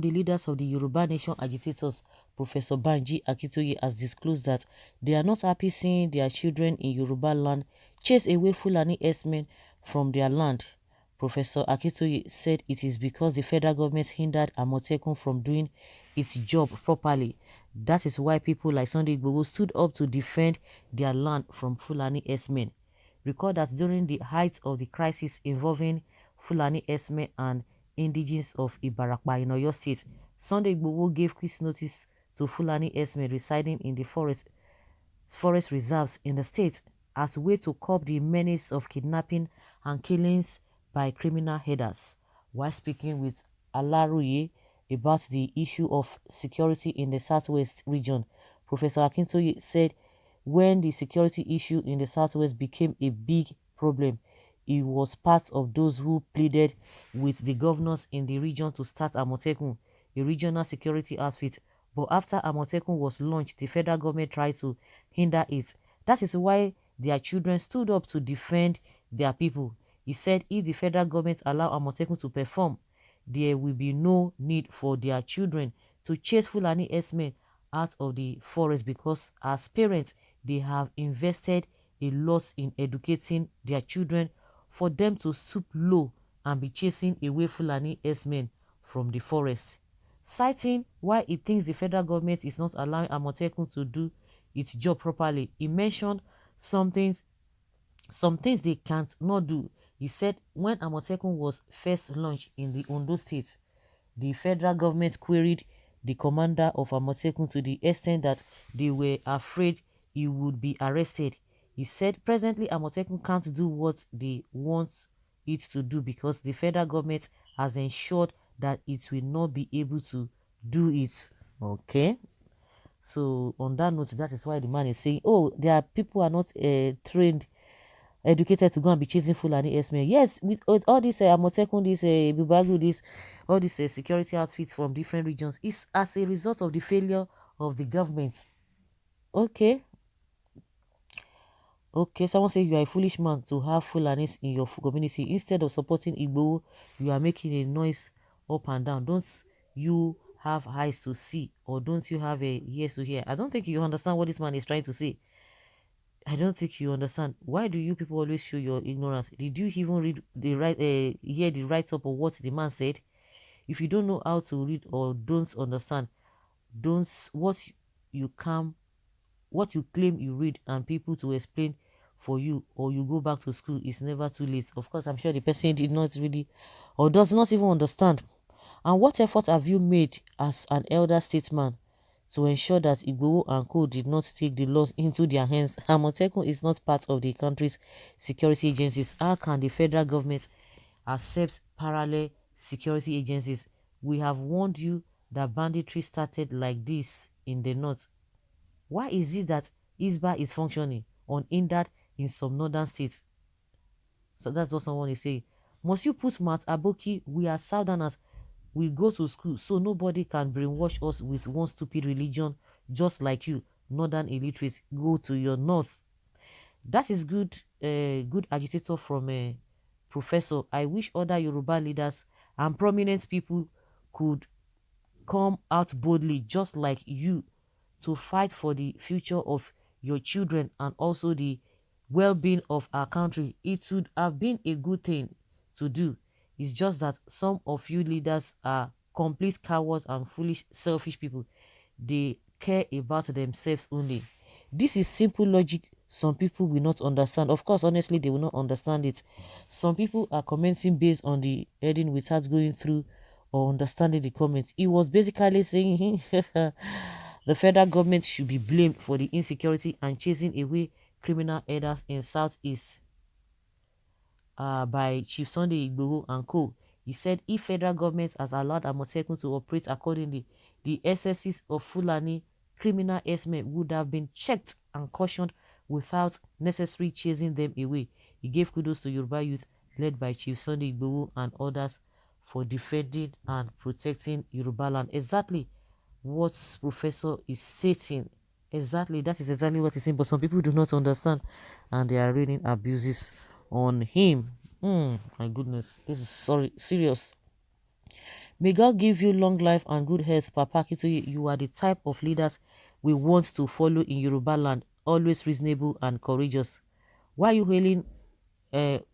of the leaders of the Yoruba Nation agitators, Professor Banji Akintoye, has disclosed that they are not happy seeing their children in Yoruba land chase away Fulani herdsmen from their land. Professor Akintoye said it is because the federal government hindered Amotekun from doing its job properly. That is why people like Sunday Igboho stood up to defend their land from Fulani herdsmen. Recall that during the height of the crisis involving Fulani herdsmen and indigenes of Ibarakpa in Oyo State, Sunday Igboho gave quick notice to Fulani herdsmen residing in the forest reserves in the state as a way to curb the menace of kidnapping and killings by criminal headers. While speaking with Alaroye about the issue of security in the Southwest region, Professor Akintoye said when the security issue in the Southwest became a big problem, he was part of those who pleaded with the governors in the region to start Amotekun, a regional security outfit. But after Amotekun was launched, the federal government tried to hinder it. That is why their children stood up to defend their people. He said if the federal government allow Amotekun to perform, there will be no need for their children to chase Fulani herdsmen out of the forest because as parents, they have invested a lot in educating their children for them to stoop low and be chasing away Fulani herdsmen from the forest. Citing why he thinks the federal government is not allowing Amotekun to do its job properly, he mentioned some things they can't not do. He said when Amotekun was first launched in the Ondo state, the federal government queried the commander of Amotekun to the extent that they were afraid he would be arrested. He said presently Amotekun can't do what they want it to do because the federal government has ensured that it will not be able to do it. Okay. So on that note, that is why the man is saying, oh, there are people who are not trained, educated to go and be chasing Fulani herdsmen. Yes, with all this Amotekun, this Bibagu, this all these security outfits from different regions, is as a result of the failure of the government. Okay. Okay, someone say you are a foolish man to have Fulanis in your community. Instead of supporting Igbo, you are making a noise up and down. Don't you have eyes to see, or don't you have a ears to hear? I don't think you understand what this man is trying to say. I don't think you understand. Why do you people always show your ignorance? Did you even read the hear the write-up of what the man said? If you don't know how to read or don't understand, don't you come what you claim you read and people to explain for you, or you go back to school, is never too late. Of course, I'm sure the person did not really or does not even understand. And what effort have you made as an elder statesman to ensure that Igboho and Co did not take the laws into their hands? Amotekun is not part of the country's security agencies. How can the federal government accept parallel security agencies? We have warned you that banditry started like this in the north. Why is it that ISBA is functioning unhindered in some northern states? So that's what someone is saying. Must you put Matt Aboki, we are southerners, we go to school, so nobody can brainwash us with one stupid religion just like you, northern illiterates, go to your north. That is good, good agitator from a professor. I wish other Yoruba leaders and prominent people could come out boldly just like you to fight for the future of your children and also the well-being of our country. It would have been a good thing to do. It's just that some of you leaders are complete cowards and foolish, selfish people. They care about themselves only. This is simple logic some people will not understand. Of course, honestly, they will not understand it. Some people are commenting based on the heading without going through or understanding the comments. He was basically saying the federal government should be blamed for the insecurity and chasing away criminal headers in Southeast by Chief Sunday Igboho and Co. He said if federal government has allowed Amotekun to operate accordingly, the excesses of Fulani criminal herdsmen would have been checked and cautioned without necessarily chasing them away. He gave kudos to Yoruba youth led by Chief Sunday Igboho and others for defending and protecting Yoruba land. Exactly what Professor is stating. Exactly, that is exactly what he's saying, but some people do not understand and they are raining abuses on him. My goodness, this is serious. May God give you long life and good health, Papa Akintoye. You are the type of leaders we want to follow in Yoruba land, always reasonable and courageous. Why are you hailing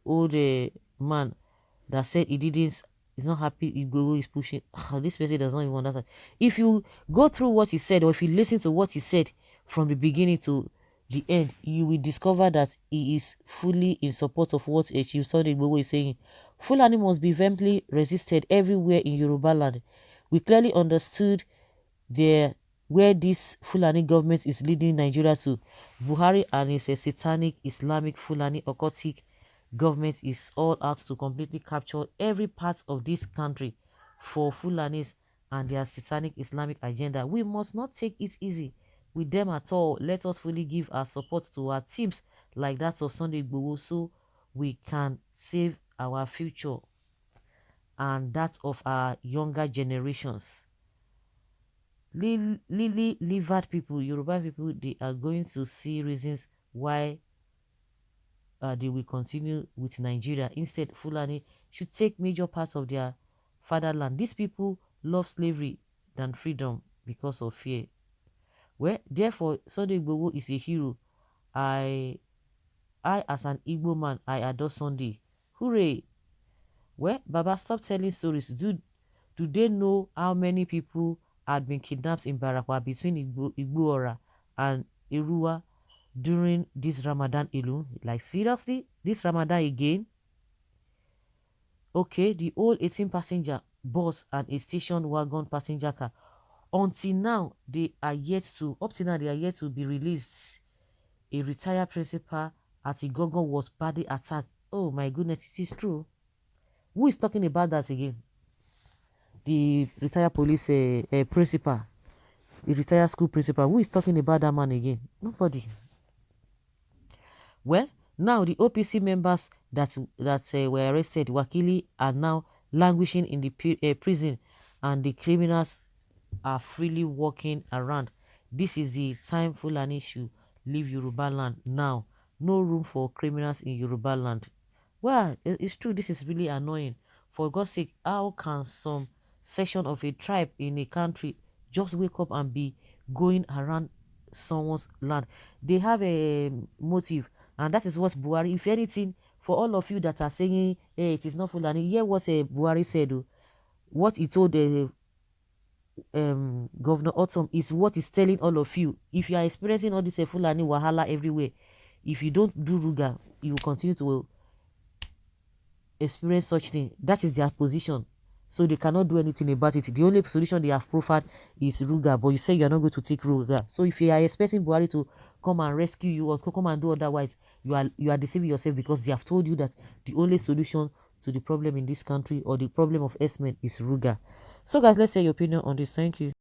old man that said he didn't, he's not happy Igboho is pushing? This person does not even understand. If you go through what he said, or if you listen to what he said from the beginning to the end, you will discover that he is fully in support of what Chief Sunday Igboho is saying. Fulani must be vehemently resisted everywhere in Yoruba land. We clearly understood there where this Fulani government is leading Nigeria to. Buhari and his satanic Islamic Fulani occultic government is all out to completely capture every part of this country for Fulanis and their satanic Islamic agenda. We must not take it easy with them at all. Let us fully give our support to our teams like that of Sunday Igboho so we can save our future and that of our younger generations. Livered people, Yoruba people, they are going to see reasons why they will continue with Nigeria. Instead, Fulani should take major parts of their fatherland. These people love slavery than freedom because of fear. Well, therefore, Sunday Igboho is a hero. I as an Igbo man, I adore Sunday. Hooray! Well, Baba, stop telling stories. Do they know how many people had been kidnapped in Barakwa between Igbohora and Irua during this Ramadan alone? Like, seriously? This Ramadan again? Okay, the old 18-passenger bus and a station wagon passenger car. Until now, up to now, they are yet to be released. A retired principal at Igboho was badly attacked. Oh my goodness, it is true. Who is talking about that again? The retired police principal, the retired school principal. Who is talking about that man again? Nobody. Well, now the OPC members that were arrested, Wakili, are now languishing in the prison, and the criminals are freely walking around. This is the time Fulani should leave Yoruba land now. No room for criminals in Yoruba land. Well, it's true. This is really annoying. For God's sake, how can some section of a tribe in a country just wake up and be going around someone's land? They have a motive, and that is what Buhari, if anything, for all of you that are saying, hey, it is not Fulani, hear what Buhari said. What he told Governor Autumn is what he's telling all of you. If you are experiencing all this Fulani wahala everywhere, if you don't do Ruga, you will continue to experience such thing. That is their position. So they cannot do anything about it. The only solution they have proffered is Ruga, but you say you are not going to take Ruga. So if you are expecting Buhari to come and rescue you or come and do otherwise, you are deceiving yourself, because they have told you that the only solution to the problem in this country or the problem of S-men is Ruga. So guys, let's say your opinion on this. Thank you.